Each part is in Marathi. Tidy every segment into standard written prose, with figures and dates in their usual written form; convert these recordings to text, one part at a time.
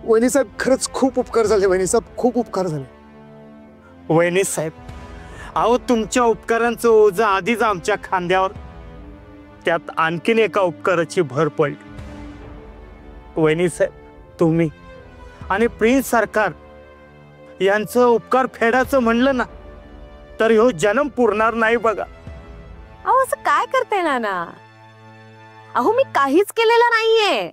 वहिनी साहेब खरंच खूप उपकार झाले वहिनी साहेब, खूप उपकार झाले. वहिनी साहेब, अहो तुमच्या उपकारांचं ओझं आधीच आमच्या खांद्यावर, त्यात आणखीन एका उपकाराची भर पडली. वहिनी साहेब, तुम्ही आणि प्रिन्स सरकार यांचं उपकार फेडायचं म्हणलं ना तर ह्यो जन्म पुरणार नाही बघा. अहो असं काय करते नाना? अहो मी काहीच केलेलं नाहीये.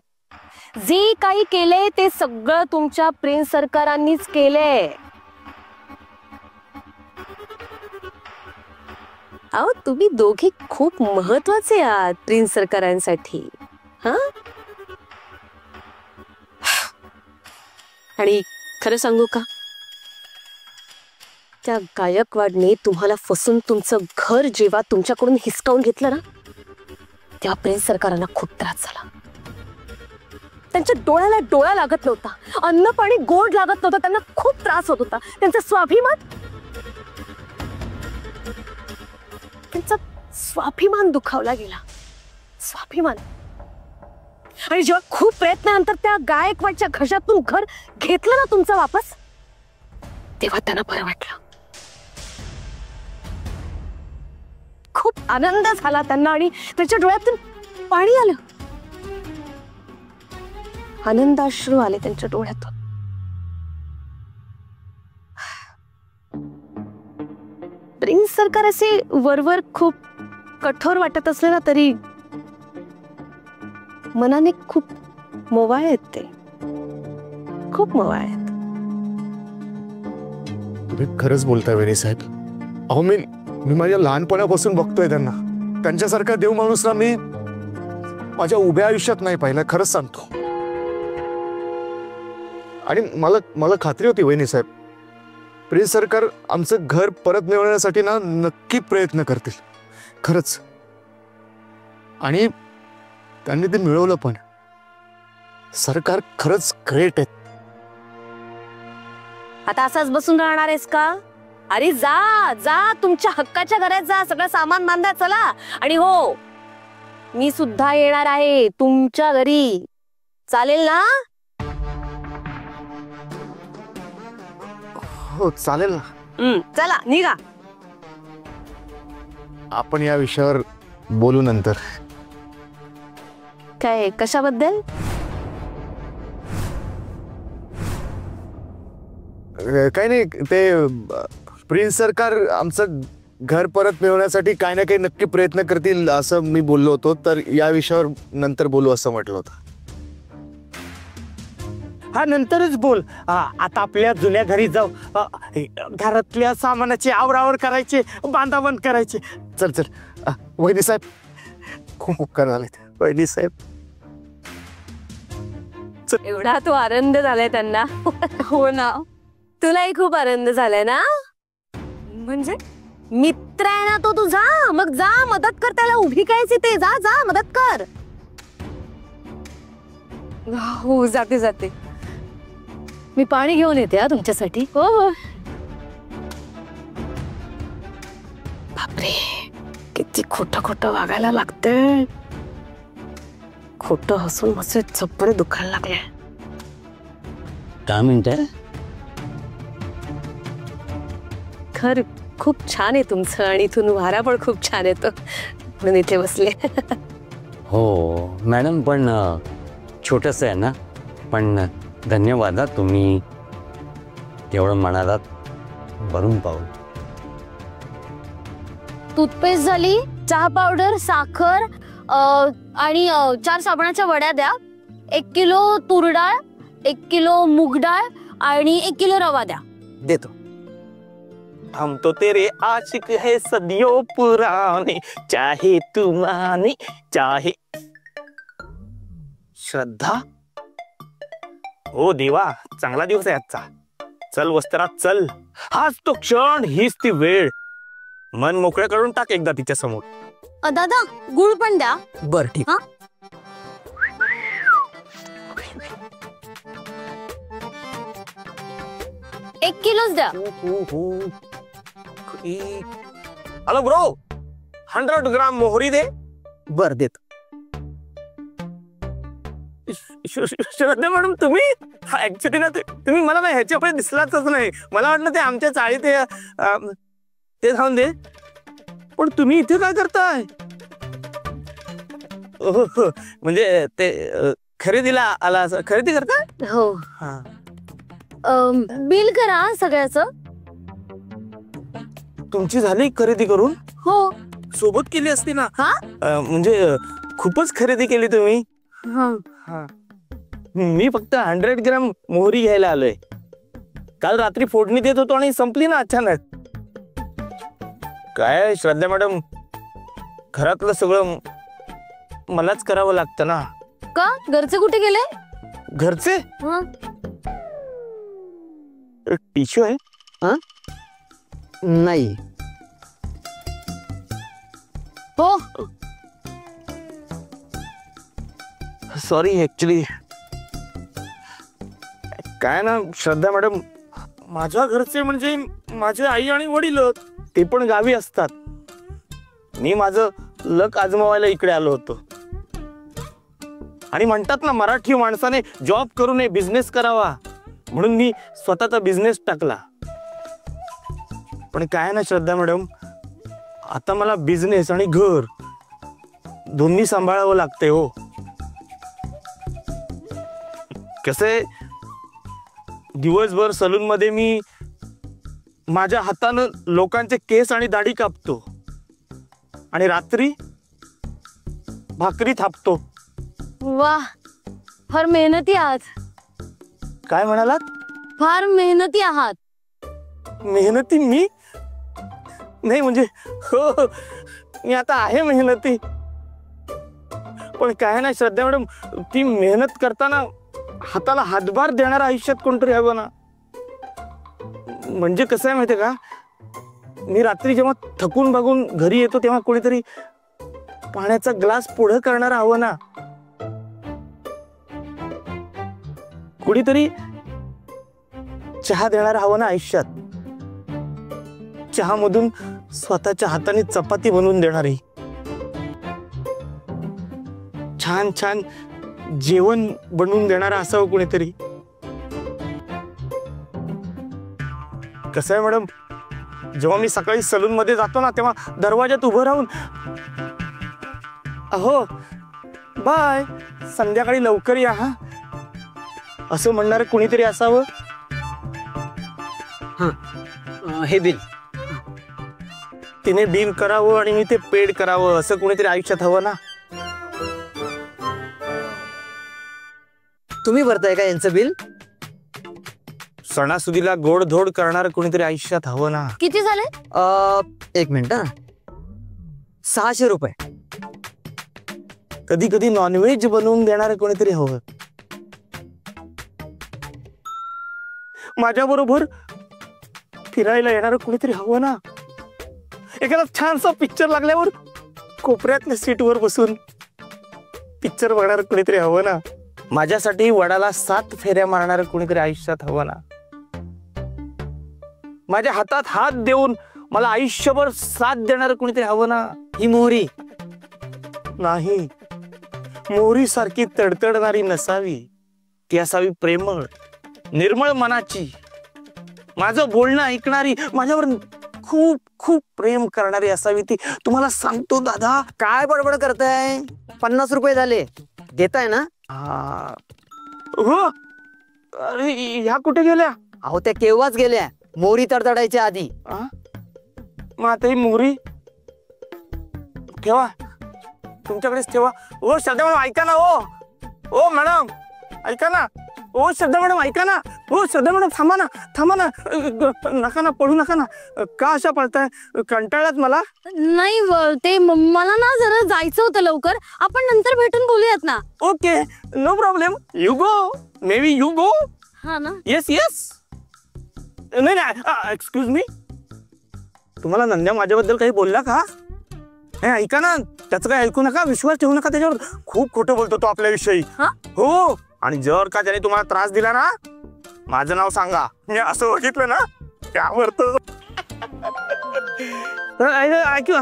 जे काही केले ते सगळं तुमच्या प्रिन्स सरकारांनीच केले. अहो तुम्ही दोघे खूप महत्वाचे आहात प्रिन्स सरकारांसाठी. हा, आणि खरं सांगू का, त्या गायकवाडने तुम्हाला फसून तुमचं घर जेव्हा तुमच्याकडून हिसकावून घेतलं ना, तेव्हा प्रिन्स सरकारांना खूप त्रास झाला. त्यांच्या डोळ्याला डोळा लागत नव्हता, अन्न पाणी गोड लागत नव्हतं, त्यांना खूप त्रास होत होता. त्यांचा स्वाभिमान दुखावला गेला. स्वाभिमान. आणि जेव्हा खूप प्रयत्नानंतर त्या गायकवाडच्या घशातून घर घेतलं ना तुमचं वापस, तेव्हा त्यांना बरं वाटलं. खूप आनंद झाला त्यांना आणि त्याच्या डोळ्यातून पाणी आलं. आनंदाश्रू आले त्यांच्या डोळ्यातून. प्रिन्स सरकार असे वरवर खूप कठोर वाटत असले ना तरी मनाने खूप मोवाळ आहेत. ते खूप मोवाळ आहेत. तुम्ही खरंच बोलताय वहिनी साहेब. अहो मी माझ्या लहानपणापासून बघतोय त्यांना. त्यांच्यासारखा देव माणूस ना मी माझ्या उभ्या आयुष्यात नाही पाहिलं, खरंच सांगतो. आणि मला खात्री होती वहिनी साहेब, प्रिन्स सरकार आमचं घर परत मिळवण्यासाठी ना नक्की प्रयत्न करतील, खरंच. आणि त्यांनी ते मिळवलं पण. सरकार खरंच ग्रेट आहेत. आता असाच बसून राहणार आहेस का? अरे जा जा, तुमच्या हक्काच्या घरात जा, सगळं सामान बांधा, चला. आणि हो, मी सुद्धा येणार आहे तुमच्या घरी, चालेल ना? हो चालेल ना. चला निघा. आपण या विषयावर बोलू नंतर. काय, कशाबद्दल? काही नाही, ते प्रिन्स सरकार आमचं घर परत मिळवण्यासाठी काही ना काही नक्की प्रयत्न करतील असं मी बोललो होतो. तर या विषयावर नंतर बोलू असं म्हटलं होतं. हा नंतरच बोल. आता आपल्या जुन्या घरी जाऊ. घरातल्या सामानाची आवरावर करायचे, बांधाबंद करायचे. चल चल. वहिनी साहेब, खूप उपकार झालेत वहिनी साहेब. एवढा तो आनंद झालाय त्यांना. हो ना, तुलाही खूप आनंद झालाय ना? म्हणजे मित्र आहे ना तो तुझा, मग जा मदत कर त्याला. उभी कायची ते, जा जा मदत कर. हो जाते जाते. मी पाणी घेऊन येते तुमच्यासाठी. हो हो. बापरे, किती खोटं खोटं वागायला लागते. खोटं हसून माझे चप्पल दुखायला लागले. काय म्हणताय? घर खूप छान आहे तुमचं आणि इथून वारा पण खूप छान येतो, म्हणून इथे बसले. हो मॅडम, पण छोटंसं आहे ना, पण धन्यवाद. तुम्ही तेवढं म्हणालात, भरून पाहू. टूथपेस्ट झाली, चहा पावडर, साखर आणि 4 साबणाच्या वड्या द्या. 1 किलो तूर डाळ, 1 किलो मूग डाळ आणि 1 किलो रवा द्या. देतो. हम तो तेरे आशिक है सदियों पुराने, चाहे तू माने चाहे. श्रद्धा, हो देवा, चांगला दिवस आहे आजचा. चल वस्त्रात चल. हाच तो क्षण, हीच ती वेळ. मन मोकळं करून टाक एकदा तिच्या समोर. दादा गुळ पण द्या. बर ठीक. 1 किलोच द्या. हॅलो ब्रो, 100 ग्राम मोहरी दे. बर देत. श्रद्धा मॅडम तुम्ही ऍक्च्युली ना तुम्ही मला ना ह्याच्यापुढे दिसलाच नाही. मला वाटलं ते आमच्या चाळीत ते जाऊन दे, पण तुम्ही इथे काय करताय? म्हणजे ते खरेदीला आला असं खरेदी करताय? हो. हा. बिल करा सगळ्याचं. तुमची झाली खरेदी करून? हो. सोबत केली असती ना. हा? म्हणजे खूपच खरेदी केली तुम्ही. हा. मी फक्त 100 ग्रॅम मोहरी घ्यायला आलोय. काल रात्री फोडणी देत होतो आणि संपली ना अचानक. काय श्रद्धा मॅडम, घरातलं सगळं मलाच करावं लागतं ना. का घरचे कुठे गेले? घरचे टिश्यू आहे? नाही. हो. सॉरी ऍक्च्युली काय ना श्रद्धा मॅडम, माझ्या घरचे म्हणजे माझे आई आणि वडील, ते पण गावी असतात. मी माझं लक आजमावायला इकडे आलो होतो. आणि म्हणतात ना मराठी माणसाने जॉब करू नये, बिझनेस करावा, म्हणून मी स्वतःचा बिझनेस टाकला. पण काय ना श्रद्धा मॅडम, आता मला बिझनेस आणि घर दोन्ही सांभाळावं लागतंय हो. कसे दिवसभर सलून मध्ये मी माझ्या हातानं लोकांचे केस आणि दाढी कापतो आणि रात्री भाकरी थापतो. वा, फार मेहनती आहात. काय म्हणालात? फार मेहनती आहात. मेहनती मी नाही म्हणजे हो, मी आता आहे मेहनती. पण काय नाही श्रद्धा मॅडम, ती मेहनत करताना हाताला हातभार देणारा आयुष्यात कोणतरी हवं ना. म्हणजे कसं आहे माहितीये का, मी रात्री जेव्हा थकून भागून घरी येतो तेव्हा कोणीतरी पाण्याचा ग्लास पुढं करणारा हवं ना. कुणीतरी चहा देणारा हवं ना आयुष्यात. चहा मधून स्वतःच्या हाताने चपाती बनवून देणारी, छान छान जेवण बनवून देणारा असावं कुणीतरी. कसं आहे मॅडम, जेव्हा मी सकाळी सलून मध्ये जातो ना तेव्हा दरवाजात उभं राहून अहो बाय, संध्याकाळी लवकर या हा, असं म्हणणार कुणीतरी असावं. हे बिल. तिने बिल करावं आणि मी ते पेड करावं, असं कुणीतरी आयुष्यात हवं ना. तुम्ही भरताय का यांचं बिल? सणासुदीला गोडधोड करणार कुणीतरी आयुष्यात हवं ना. किती झाले? 1 मिनिट. 600 रुपये. कधी कधी नॉनव्हेज बनवून देणार कोणीतरी हवं. माझ्या बरोबर फिरायला येणार कुणीतरी हवं ना. एखादा छानसा पिक्चर लागल्यावर कोपऱ्यातल्या सीटवर बसून पिक्चर बघणार कुणीतरी हवं ना. माझ्यासाठी वडाला 7 फेऱ्या मारणार कुणीतरी आयुष्यात हवं ना. माझ्या हातात हात देऊन मला आयुष्यभर साथ देणार कुणीतरी हवं ना. ही मोहरी नाही, मोहरी सारखी तडतडणारी नसावी, ती असावी प्रेमळ, निर्मळ मनाची, माझं बोलणं ऐकणारी, माझ्यावर खूप खूप प्रेम करणारी असावी ती. तुम्हाला सांगतो दादा. काय बडबड करताय? 50 रुपये झाले, देताय ना? हो. अरे ह्या कुठे गेल्या? अहो त्या केव्हाच गेल्या, मोहरी तडतडायच्या आधी. मग आता ही मोहरी ठेवा, तुमच्याकडेच ठेवा. ओ श्रद्धा मॅडम ऐका ना. ओ मॅडम ऐका ना. ओ श्रद्धा मॅडम ऐका ना. ओ श्रद्धा मॅडम थांबा ना, थांबा ना. नका ना, पळू नका ना. का अशा पळताय? कंटाळ्यात मला. नाही ते मला ना जरा जायचं होतं लवकर. आपण नंतर भेटून बोलूयात ना. Okay, no problem. You go, maybe you go. हा ना. Yes yes. नाही नाही, एक्सक्यूज मी, तुम्हाला नंद्या माझ्याबद्दल काही बोलला का? नाही ऐका ना, त्याचं काही ऐकू नका, विश्वास ठेवू नका त्याच्यावर. खूप खोटं बोलतो तो आपल्याविषयी. हो, आणि जर का त्याने तुम्हाला त्रास दिला ना, माझं नाव सांगा. मी असं बघितलं ना त्यावर ऐकू.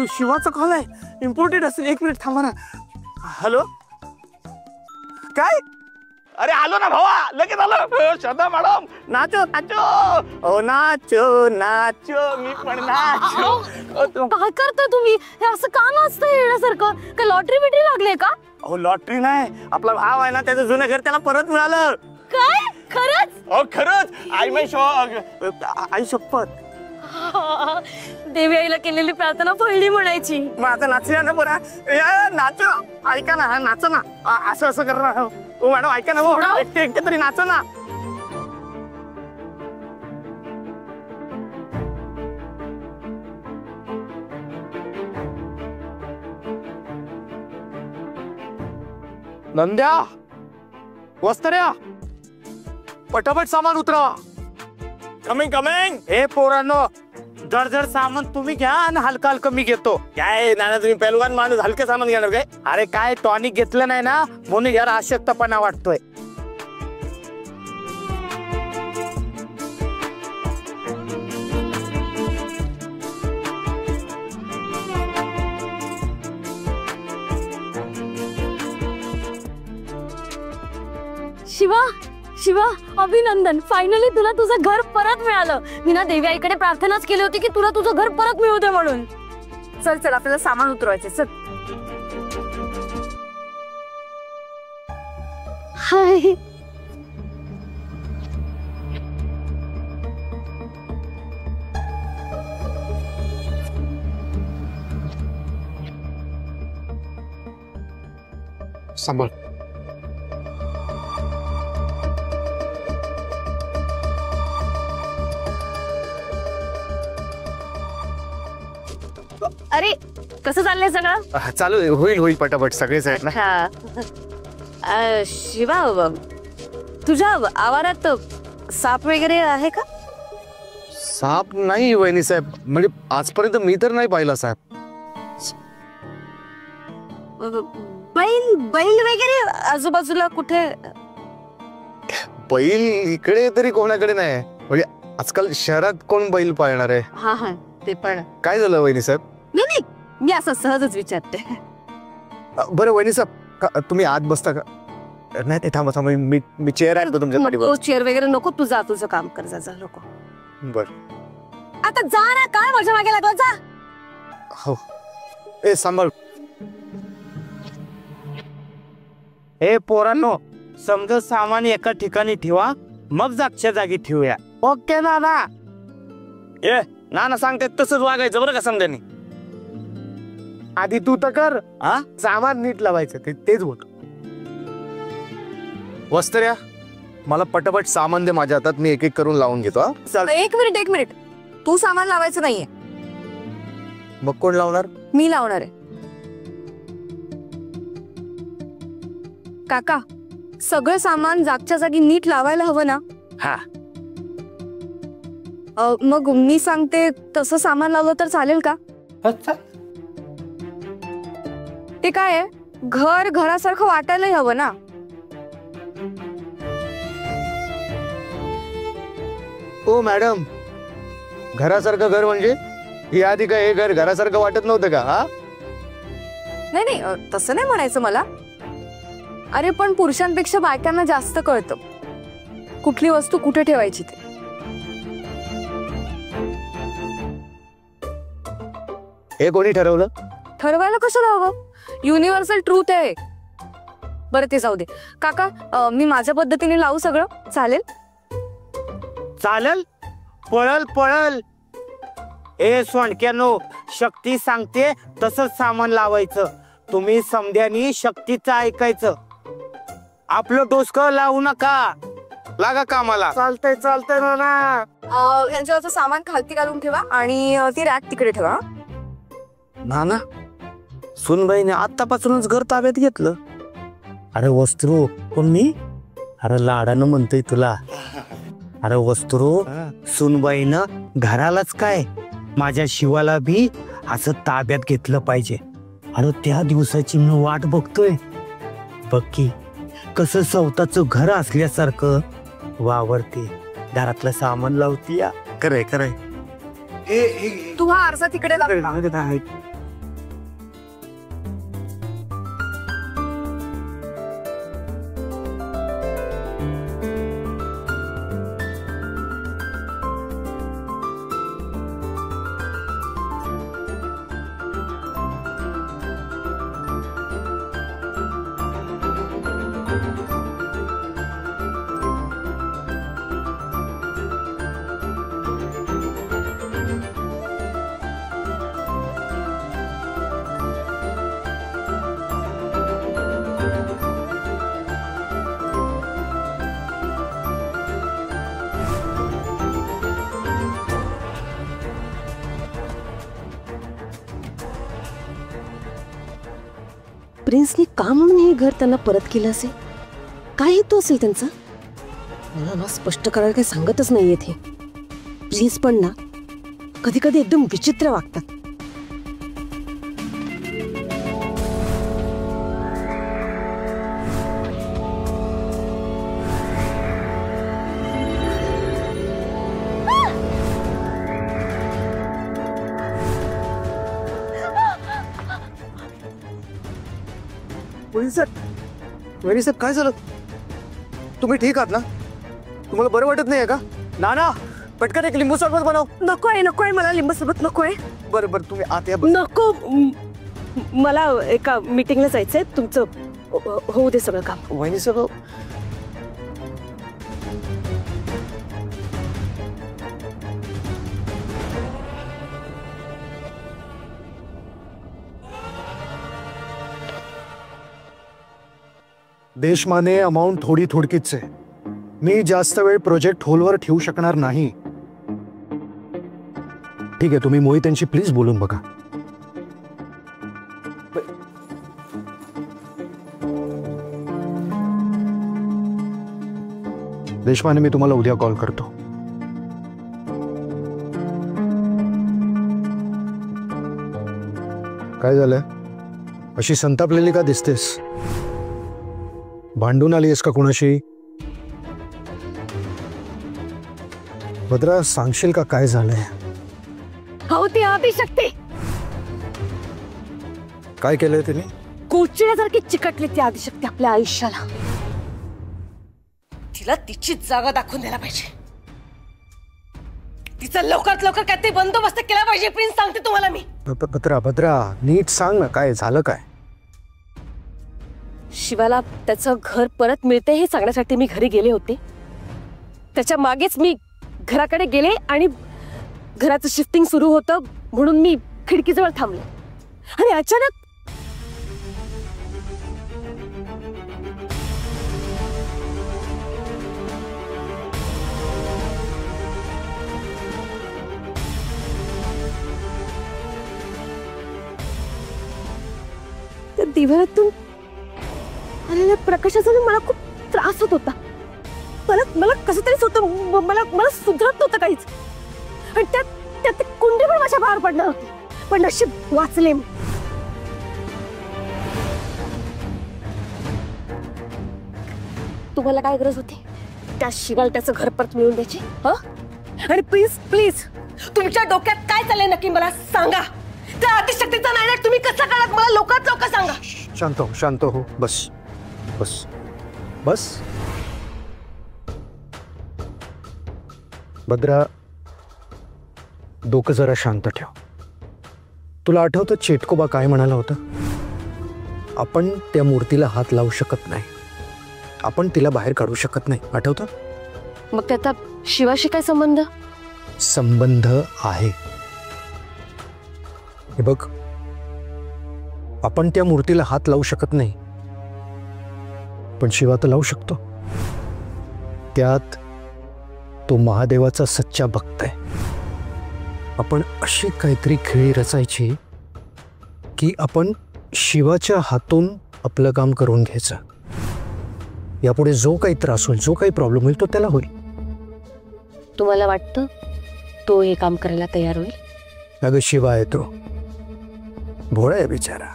शिवाचा कॉल आहे, इम्पॉर्टंट असेल. 1 मिनिट थांबा ना. हॅलो काय अरे आलो ना भावा, लगेच आलो. श्रद्धा मॅडम नाचो नाचो ओ नाचो नाचो मी पण नाचो. काय करता तुम्ही? हे असं का नाचतं येण्यासारखं? काय लॉटरी बिटरी लागले का? अहो लॉटरी नाही, आपला भाव आहे ना त्याचं जुनं घर त्याला परत मिळालं. काय खरंच? अहो खरंच आई मै आई शपथ. देवी आईला केलेली प्रार्थना फळली म्हणायची. मग आता नाचूया ना बरा. नाचो, ऐका ना, नाचो ना. असं असं करणार. ओ मॅडम ऐका ना, एकटे एकटे तरी नाचो ना. नंद्या, वस्त्र्या, पटापट सामान उतरा. Coming coming. हे पोरांनो, जड जड सामान तुम्ही घ्या आणि हलका हलका मी घेतो. काय नाना तुम्ही पहिलवान माणूस हलके सामान घेणार काय? अरे काय टॉनिक घेतलं नाही ना म्हणून यार अशक्तपणा वाटतोय. शिवा शिवा, अभिनंदन. फायनली तुला तुझं घर परत मिळालं. मी ना देवी आईकडे प्रार्थनाच केली होती की तुला तुझं घर परत मिळू दे म्हणून. चल चल, आपल्याला सामान उतरवायचे. चल. हाय. सांभाळ. अरे कसं चाललंय सगळं? चालू आहे, होईल होईल पटापट. सगळेच आहेत ना. शिवा, तुझ्या आवारात साप वगैरे आहे का? साप नाही वहिनी साहेब, म्हणजे आजपर्यंत मी तर नाही पाहिला साहेब. बैल बैल वगैरे आजूबाजूला कुठे? बैल इकडे तरी कोणाकडे नाही. म्हणजे आजकाल शहरात कोण बैल पाळणार आहे? हा हा, ते पण. काय झालं वहिनी साहेब? नाही नाही, मी असं सहजच विचारते. बरं वहिनी साहेब, तुम्ही आत बसता का? नाही ते थांबा थांबा, मी चेअर आहे तुमच्या पाठीवर. चेअर वगैरे नको, तू जा, तुझं काम कर. जा नको. बर आता जा ना, काय माझ्या मागे लागला? जा. हो. ए सांभाळ. हे पोरांनो, समजा सामान एका ठिकाणी ठेवा, मग जागच्या जागी ठेवूया. ओके नाना? ए नाना सांगते तसंच वागायचं बरं का समजानी. आधी तू तर कर. हा, सामान नीट लावायचं, तेच होत. वस्त्र्या, मला पटापट सामान दे माझ्या हातात, मी एक एक करून लावून घेतो. हा, एक मिनिट. तू सामान लावायचं नाहीये. मग कोण लावणार? मी लावणार आहे. काका, सगळं सामान जागच्या जागी नीट लावायला हवं ना? हा. मग मी सांगते तसं सामान लावलं तर चालेल का? ते काय आहे, घर घरासारखं वाटायलाही हवं ना. ओ मॅडम, घरासारखं घर म्हणजे ही आधी काय हे घर घरासारखं वाटत नव्हतं का? हा, नाही नाही, तसं नाही म्हणायचं मला. अरे पण पुरुषांपेक्षा बायकांना जास्त कळतं कुठली वस्तू कुठे ठेवायची ते. हे कोणी ठरवलं? ठरवायला कशाला हवं? युनिव्हर्सल ट्रूथ आहे. बरं ते जाऊ दे. काका, मी माझ्या पद्धतीने लावू सगळं? चालेल? चालेल. पळल पळल. ए सोंडक्यानो, शक्ती सांगते तसंच सामान लावायचं. तुम्ही समध्यानी शक्तीचं ऐकायचं. आपलं डोसकं लावू नका. लागा कामाला. चालतंय चालतंय ना. यांच्यावरचं सामान खालती घालून ठेवा आणि ती रॅक तिकडे ठेवा. नाना, सुनबाईने आतापासूनच घर ताब्यात घेतलं. अरे वस्त्रू, कोण मी? अरे लाडानं म्हणतोय तुला. अरे वस्त्रू, सुनबाईनं घरालाच काय माझ्या शिवाला भी असं ताब्यात घेतलं पाहिजे. अरे त्या दिवसाची मी वाट बघतोय. बघ की कसं स्वतःच घर असल्यासारखं वावरते, दारातलं सामान लावती. खरंय खरंय. तू हा आरसा तिकडे लाव. प्रिन्सनी का म्हणून हे घर त्यांना परत केलं असेल? काय हेतू असेल त्यांचा? मला ना स्पष्ट करायला काही सांगतच नाहीये ते. प्रिन्स पण ना कधी कधी एकदम विचित्र वागतात. वहिनी साहेब काय झालं? तुम्ही ठीक आहात ना? तुम्हाला बरं वाटत नाहीये का? नाना पटकन एक लिंबू सरबत बनव. नकोय मला लिंबू सरबत नकोय. बरं तुम्ही आत या. नको, मला एका मीटिंगला जायचंय. तुमचं होऊ दे सगळं काम. वहिनी साहेब देशमाने अमाऊंट थोडी थोडकीच आहे. मी जास्त वेळ प्रोजेक्ट होलवर ठेवू शकणार नाही. ठीक आहे, तुम्ही मोहित यांची प्लीज बोलून बघा. देशमाने मी तुम्हाला उद्या कॉल करतो. काय झालंय? अशी संतापलेली का दिसतेस? भांडून आलीस का कोणाशी? भद्रा, सांगशील का काय झालंय? हो, ती आदिशक्ती काय केलंय तिने? कोचिण्यासारखी चिकटली ती आदिशक्ती आपल्या आयुष्याला. तिला तिची जागा दाखवून द्यायला पाहिजे. तिचा लवकरात लवकर काहीतरी बंदोबस्त केला पाहिजे. प्रिन्स, सांगते तुम्हाला मी. भद्रा नीट सांग ना, काय झालं? काय शिवाला त्याचं घर परत मिळते हे सांगण्यासाठी मी घरी गेले होते. त्याच्या मागेच मी घराकडे गेले आणि घराचं शिफ्टिंग सुरू होतं म्हणून मी खिडकीजवळ थांबले आणि अचानक त्या दिव्यातून आलेल्या प्रकाशाचा मला खूप त्रास होत होता. मला कसं तरीच होतं. मला सुधरत नव्हतं काहीच. आणि त्यात कुंडी पण माझ्या बाहेर पडणार होती. पण नशीब वाचले. तुम्हाला काय गरज होती त्या शिवाला त्याचं घर परत मिळवून द्यायची? आणि प्लीज तुमच्या डोक्यात काय चाललंय नक्की मला सांगा. त्या आदिशक्तीचा नायनाट तुम्ही कसा काढात मला लवकरात लवकर सांगा. शांत हो. बस. भद्रा, डोकं जरा शांत ठेव. तुला आठवतं चेटकोबा काय म्हणाला होता? आपण त्या मूर्तीला हात लावू शकत नाही, आपण तिला बाहेर काढू शकत नाही. आठवतं? मग त्याचा शिवाशी काय संबंध? संबंध आहे. हे बघ, आपण त्या मूर्तीला हात लावू शकत नाही, पण शिवा तर लावू शकतो. त्यात तो महादेवाचा सच्चा भक्त आहे. आपण अशी काहीतरी खेळी रचायची की आपण शिवाच्या हातून आपलं काम करून घ्यायचं. यापुढे जो काही त्रास होईल, जो काही प्रॉब्लेम होईल, तो त्याला होईल. तुम्हाला वाटतं तो हे काम करायला तयार होईल? अगं, शिवा आहे तो, भोळा आहे बिचारा.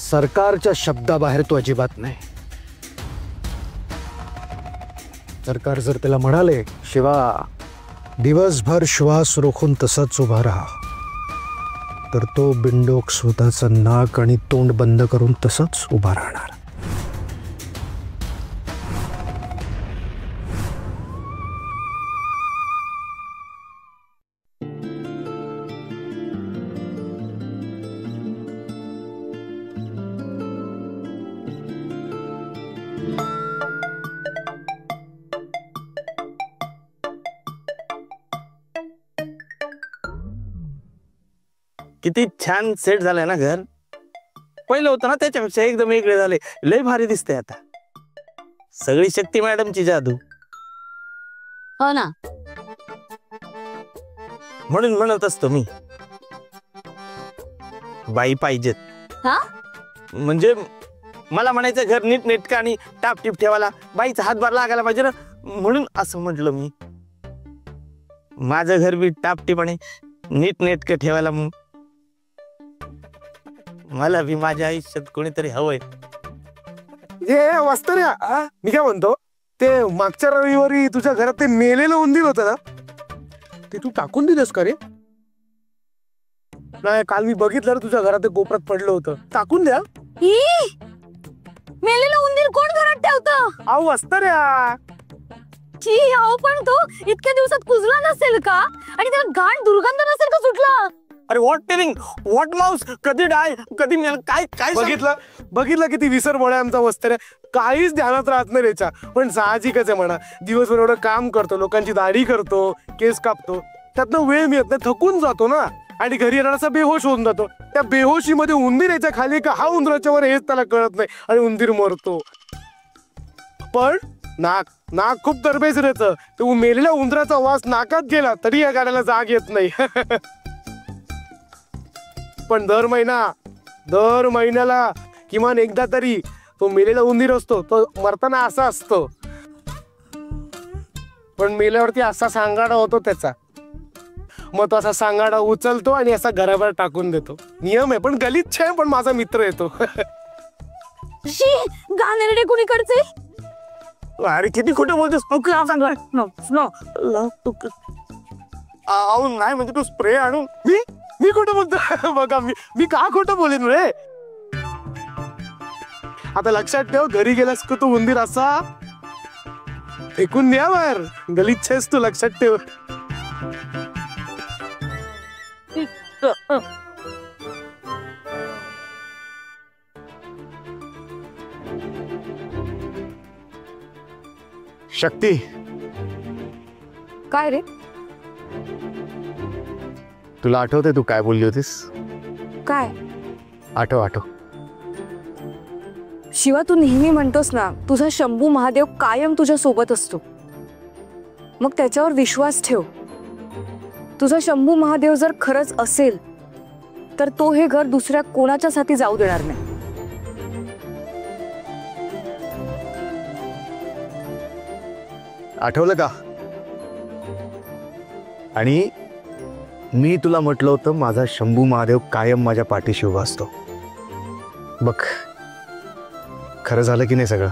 सरकारच्या शब्दाबाहेर तो अजिबात नाही. सरकार जर त्याला म्हणाले, शिवा दिवसभर श्वास रोखून तसाच उभा राहा, तर तो बिंडोक स्वतःचं नाक आणि तोंड बंद करून तसंच उभा राहणार. किती छान सेट झालंय ना घर. पहिलं होतं ना त्याच्यापेक्षा एकदम वेगळे झाले. लय भारी दिसतंय आता. सगळी शक्ती मॅडमची जादू. हो ना. म्हणून म्हणत असतो मी, बाई पाहिजेत. हा? म्हणजे मला म्हणायचं घर नीट नेटकं आणि टापटीप ठेवायला बाईचा हातभार लागायला पाहिजे ना, म्हणून असं म्हटलं मी. माझं घर बी टापटीप आणि नीट नेटकं ठेवायला मला बी माझ्या आयुष्यात कोणीतरी हवंय. हे वस्ताऱ्या, मी काय म्हणतो, ते मागच्या रविवारी तुझ्या घरात ते मेलेलं उंदीर होतं ना, ते तू टाकून दिलंस का रे? नाही, काल मी बघितलं रे, तुझ्या घरात ते कोपऱ्यात पडलं होतं. टाकून द्या. मेलेलं उंदीर कोण घरात ठेवतं? अहो वस्ताऱ्या, छी, अहो पण तो इतक्या दिवसात कुजला नसेल का? आणि त्याला घाण दुर्गंध नसेल का सुटला? अरे व्हॉट टेलिंग, व्हॉट माऊस, कधी डाय कधी मेल, काय काय बघितलं किती विसरबोळ आहे आमचा वस्ताऱ्या. काहीच ध्यानात राहत नाही त्याच्या. पण साहजिकच आहे म्हणा, दिवसभर एवढं काम करतो, लोकांची दाढी करतो, केस कापतो, त्यातनं वेळ मिळत नाही, थकून जातो ना, आणि घरी येणार असा बेहोश होऊन जातो. त्या बेहोशीमध्ये उंदीर याच्या खाली का हा उंदराच्या वर हेच त्याला कळत नाही, आणि उंदीर मरतो. पण नाक खूप तरबेजरेचं. तो मेलेल्या उंदराचा वास नाकात गेला तरी या गाड्याला जाग येत नाही. पण दर महिन्याला किमान एकदा तरी तो मेलेला उंदीर असतो, तो मरताना असा असतो, पण मेल्यावरती असा सांगाडा होतो त्याचा. मग तो असा सांगाडा उचलतो आणि असा घराबाहेर टाकून देतो. नियम आहे, पण गलिच्छ आहे, पण माझा मित्र येतो. गाणेरडे कुणीकडचे? अरे किती खोटं बोलतोस. नाही म्हणजे तू स्प्रे आणून. मी खोटं बोलतो? बघा, मी का खोटं बोलेन रे? आता लक्षात ठेव, घरी गेलास का तो उंदीर असा फेकून द्या बाहेर. गलिच्छ आहेस तू, लक्षात ठेव. शक्ती, काय रे? तुला आठवते तू काय बोलली होतीस? काय? आठव. शिवा, तू नेहमी म्हणतोस ना, तुझा शंभू महादेव कायम तुझ्या सोबत असतो. मग त्याच्यावर विश्वास ठेव. तुझा शंभू महादेव जर खरंच असेल तर तो हे घर दुसऱ्या कोणाच्या साठी जाऊ देणार नाही. आठवलं का? आणि मी तुला म्हटलं होतं, माझा शंभू महादेव कायम माझ्या पाठीशी उभा असतो. बघ, खरं झालं की नाही सगळं?